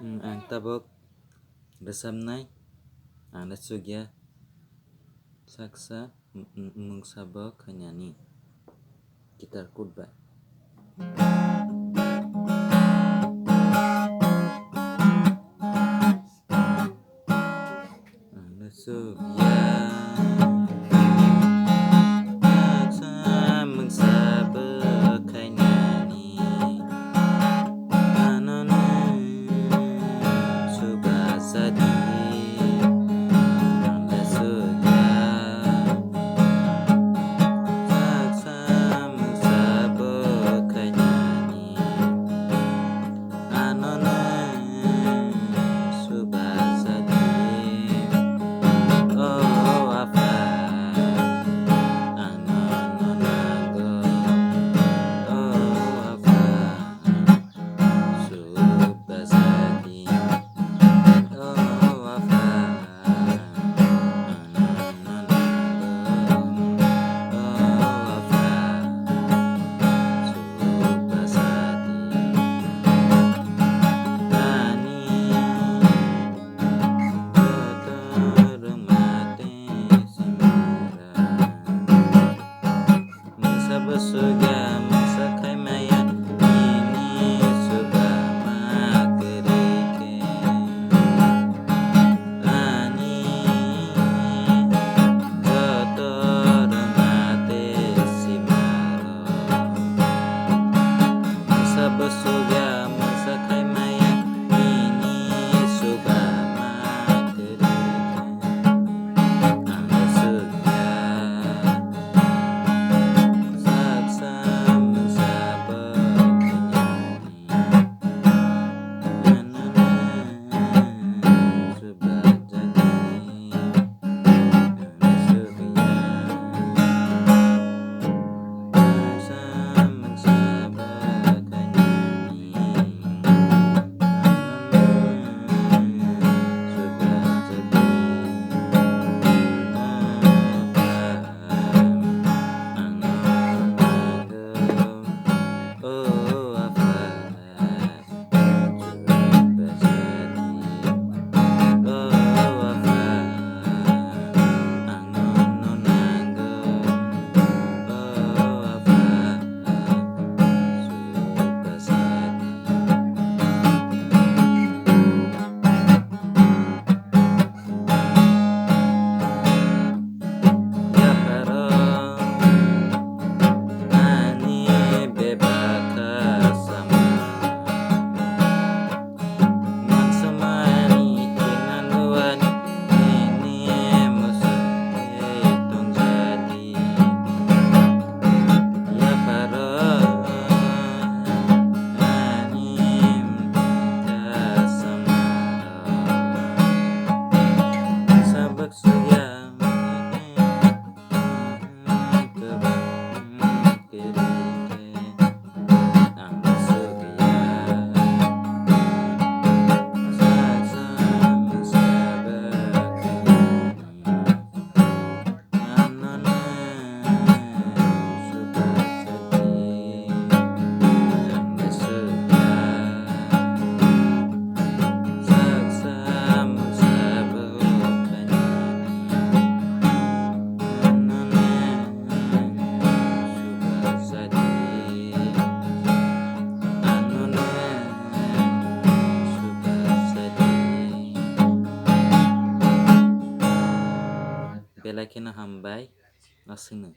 Ang tabok rosamnai ang sugya saksa mungsabo khainani gitar kutba. Ang sugya saksa mungsabo khainani anana subasadi. Ang sugya saksa mungsabo khainani anana subasadi. Oh apa ananago, oh apa subasadi, oh apa ananago, oh apa subasadi. Ani termate simura Masa besuga masa kaimaya ini sudah makerike Ani termate simura Masa besuga masa kaimaya ini sudah makerike Ang sugya saksa mungsabo khainani anana subasadi. Ang sugya saksa mungsabo khainani Ani bebaka sama mansamani kinanuan ini musuh hitung jadi ya para ani kasama sabak suya Ang sugya saksa mungsabo khainani anana subasadi. Ang sugya saksa mungsabo khainani anana subasadi. Anana subasadi. Belakina hambai nasinu.